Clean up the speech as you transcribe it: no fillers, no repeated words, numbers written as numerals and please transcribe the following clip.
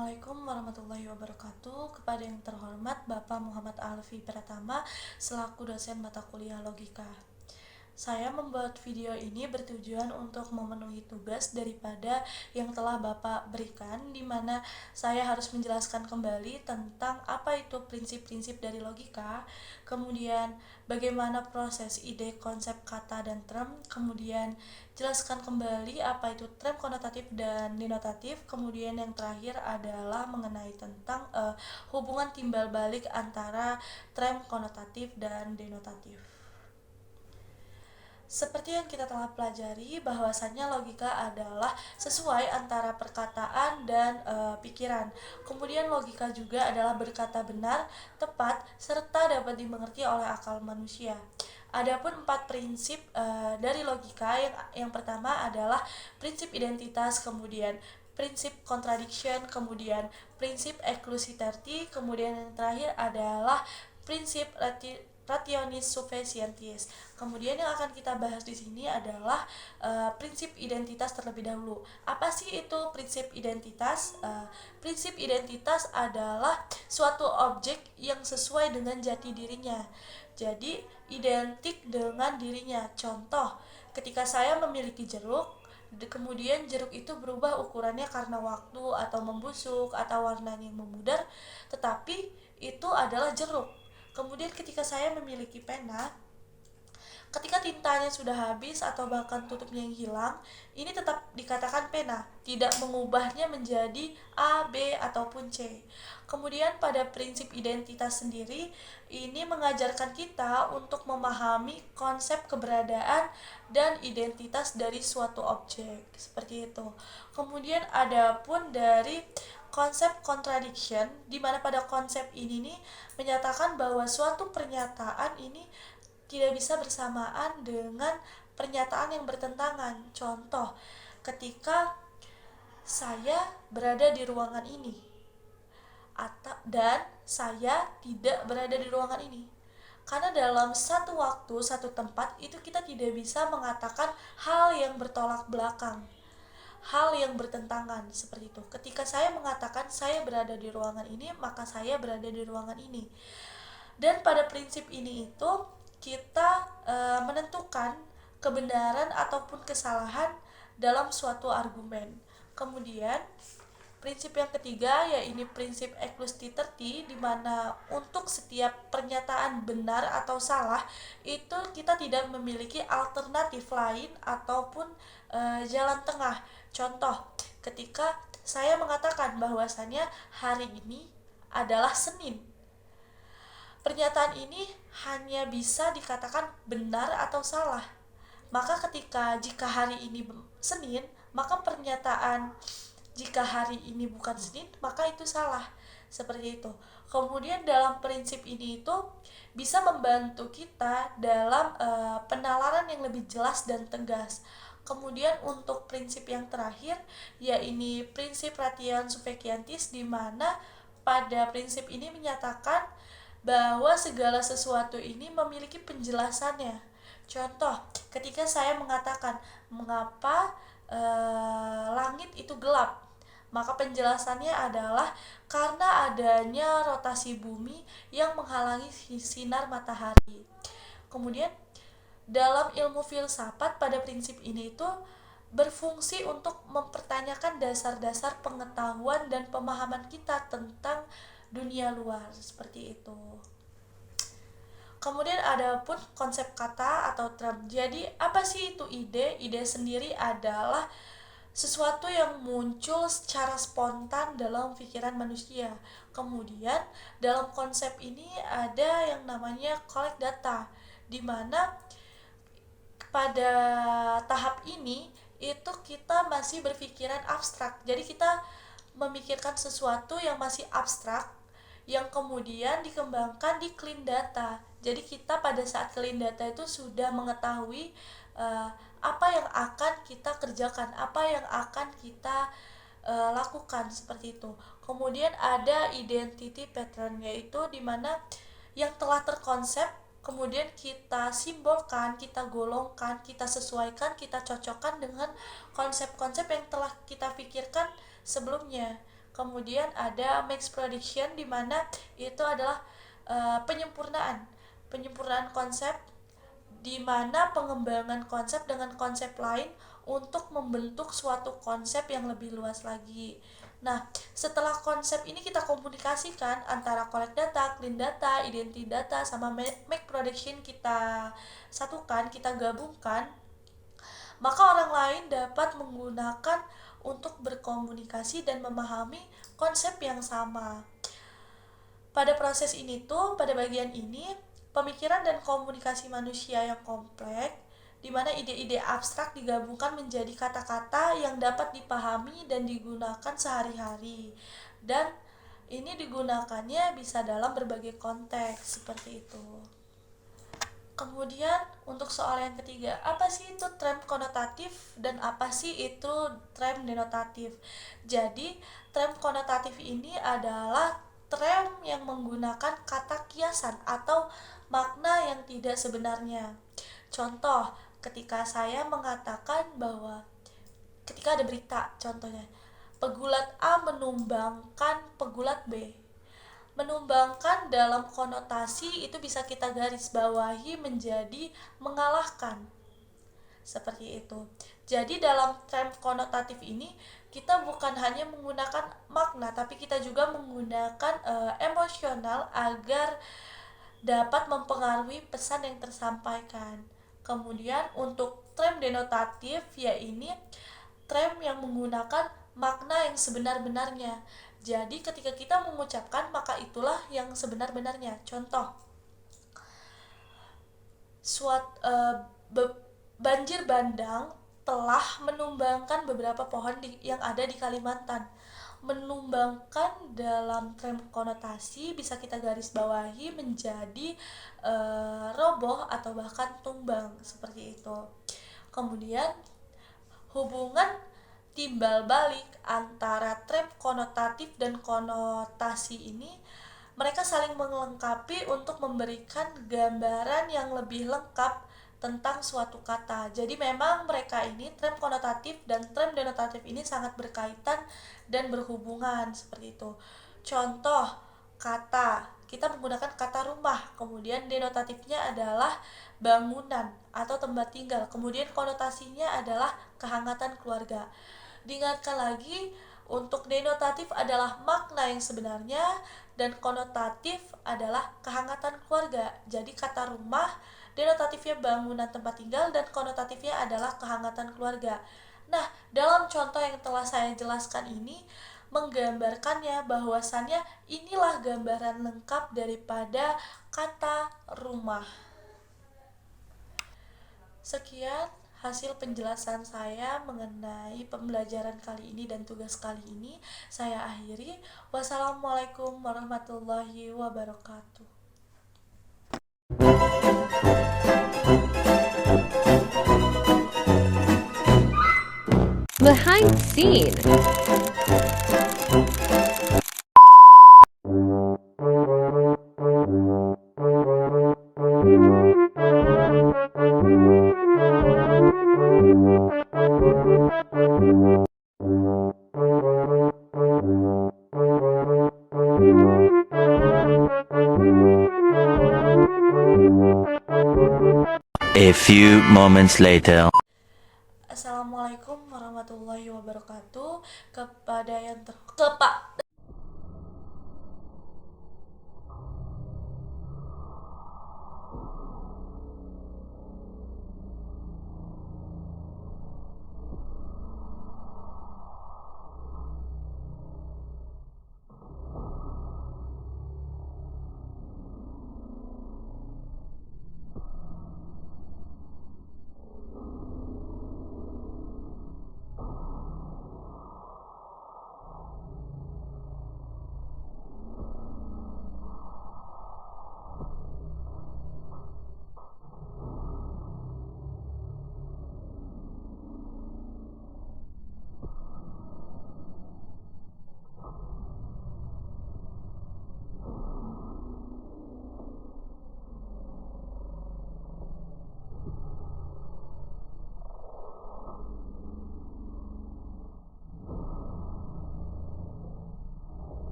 Assalamualaikum warahmatullahi wabarakatuh. Kepada yang terhormat Bapak Muhammad Alfi Pratama selaku dosen mata kuliah logika. Saya membuat video ini bertujuan untuk memenuhi tugas daripada yang telah Bapak berikan, di mana saya harus menjelaskan kembali tentang apa itu prinsip-prinsip dari logika, kemudian bagaimana proses ide, konsep, kata, dan term, kemudian jelaskan kembali apa itu term konotatif dan denotatif, kemudian yang terakhir adalah mengenai tentang hubungan timbal balik antara term konotatif dan denotatif. Seperti yang kita telah pelajari, bahwasannya logika adalah sesuai antara perkataan dan pikiran. Kemudian logika juga adalah berkata benar, tepat, serta dapat dimengerti oleh akal manusia. Adapun 4 prinsip dari logika, yang pertama adalah prinsip identitas, kemudian prinsip contradiction, kemudian prinsip exclusivity, kemudian yang terakhir adalah prinsip rationis sufficientis. Kemudian yang akan kita bahas di sini adalah prinsip identitas terlebih dahulu. Apa sih itu prinsip identitas? Prinsip identitas adalah suatu objek yang sesuai dengan jati dirinya. Jadi identik dengan dirinya. Contoh, ketika saya memiliki jeruk, kemudian jeruk itu berubah ukurannya karena waktu atau membusuk atau warnanya yang memudar, tetapi itu adalah jeruk. Kemudian ketika saya memiliki pena, ketika tintanya sudah habis atau bahkan tutupnya yang hilang, ini tetap dikatakan pena, tidak mengubahnya menjadi A, B, ataupun C. Kemudian pada prinsip identitas sendiri, ini mengajarkan kita untuk memahami konsep keberadaan dan identitas dari suatu objek, seperti itu. Kemudian ada pun dari konsep contradiction, di mana pada konsep ini nih menyatakan bahwa suatu pernyataan ini tidak bisa bersamaan dengan pernyataan yang bertentangan. Contoh, ketika saya berada di ruangan ini dan saya tidak berada di ruangan ini, karena dalam satu waktu, satu tempat itu kita tidak bisa mengatakan hal yang bertolak belakang, hal yang bertentangan, seperti itu. Ketika saya mengatakan saya berada di ruangan ini, maka saya berada di ruangan ini. Dan pada prinsip ini itu kita menentukan kebenaran ataupun kesalahan dalam suatu argumen. Kemudian prinsip yang ketiga yaitu prinsip exclusivity, di mana untuk setiap pernyataan benar atau salah itu kita tidak memiliki alternatif lain ataupun jalan tengah. Contoh, ketika saya mengatakan bahwasannya hari ini adalah Senin, pernyataan ini hanya bisa dikatakan benar atau salah. Maka jika hari ini Senin, maka pernyataan jika hari ini bukan Senin, maka itu salah. Seperti itu. Kemudian dalam prinsip ini itu bisa membantu kita dalam penalaran yang lebih jelas dan tegas. Kemudian untuk prinsip yang terakhir yaitu prinsip ration sufficientis, di mana pada prinsip ini menyatakan bahwa segala sesuatu ini memiliki penjelasannya. Contoh, ketika saya mengatakan mengapa langit itu gelap, maka penjelasannya adalah karena adanya rotasi bumi yang menghalangi sinar matahari. Kemudian dalam ilmu filsafat, pada prinsip ini itu berfungsi untuk mempertanyakan dasar-dasar pengetahuan dan pemahaman kita tentang dunia luar, seperti itu. Kemudian ada pun konsep kata atau term. Jadi apa sih itu ide? Ide sendiri adalah sesuatu yang muncul secara spontan dalam pikiran manusia. Kemudian dalam konsep ini ada yang namanya collect data, di mana pada tahap ini itu kita masih berpikiran abstrak. Jadi kita memikirkan sesuatu yang masih abstrak, yang kemudian dikembangkan di clean data. Jadi kita pada saat clean data itu sudah mengetahui apa yang akan kita kerjakan, apa yang akan kita lakukan, seperti itu. Kemudian ada identity pattern, yaitu dimana yang telah terkonsep kemudian kita simbolkan, kita golongkan, kita sesuaikan, kita cocokkan dengan konsep-konsep yang telah kita pikirkan sebelumnya. Kemudian ada max prediction, di mana itu adalah penyempurnaan konsep, di mana pengembangan konsep dengan konsep lain untuk membentuk suatu konsep yang lebih luas lagi. Nah, setelah konsep ini kita komunikasikan antara collect data, clean data, identity data, sama make prediction kita satukan, kita gabungkan, maka orang lain dapat menggunakan untuk berkomunikasi dan memahami konsep yang sama. Pada proses ini pada bagian ini, pemikiran dan komunikasi manusia yang kompleks, di mana ide-ide abstrak digabungkan menjadi kata-kata yang dapat dipahami dan digunakan sehari-hari. Dan ini digunakannya bisa dalam berbagai konteks, seperti itu. Kemudian untuk soal yang ketiga, apa sih itu term konotatif dan apa sih itu term denotatif? Jadi, term konotatif ini adalah term yang menggunakan kata kiasan atau makna yang tidak sebenarnya. Contoh, ketika saya mengatakan bahwa ketika ada berita, contohnya, pegulat A menumbangkan pegulat B. Menumbangkan dalam konotasi itu bisa kita garis bawahi menjadi mengalahkan, seperti itu. Jadi dalam term konotatif ini kita bukan hanya menggunakan makna, tapi kita juga menggunakan emosional agar dapat mempengaruhi pesan yang tersampaikan. Kemudian untuk term denotatif, yaitu term yang menggunakan makna yang sebenar-benarnya. Jadi ketika kita mengucapkan, maka itulah yang sebenar-benarnya. Contoh, banjir bandang telah menumbangkan beberapa pohon yang ada di Kalimantan. Menumbangkan dalam term konotasi bisa kita garis bawahi menjadi roboh atau bahkan tumbang, seperti itu. Kemudian hubungan timbal balik antara term konotatif dan konotasi ini, mereka saling melengkapi untuk memberikan gambaran yang lebih lengkap tentang suatu kata. Jadi memang mereka ini, term konotatif dan term denotatif ini sangat berkaitan dan berhubungan, seperti itu. Contoh kata, kita menggunakan kata rumah, kemudian denotatifnya adalah bangunan atau tempat tinggal, kemudian konotasinya adalah kehangatan keluarga. Diingatkan lagi, untuk denotatif adalah makna yang sebenarnya dan konotatif adalah kehangatan keluarga. Jadi kata rumah, denotatifnya bangunan tempat tinggal, dan konotatifnya adalah kehangatan keluarga. Nah, dalam contoh yang telah saya jelaskan ini menggambarkannya bahwasannya inilah gambaran lengkap daripada kata rumah. Sekian hasil penjelasan saya mengenai pembelajaran kali ini dan tugas kali ini. Saya akhiri. Wassalamualaikum warahmatullahi wabarakatuh. Behind scene. A few moments later.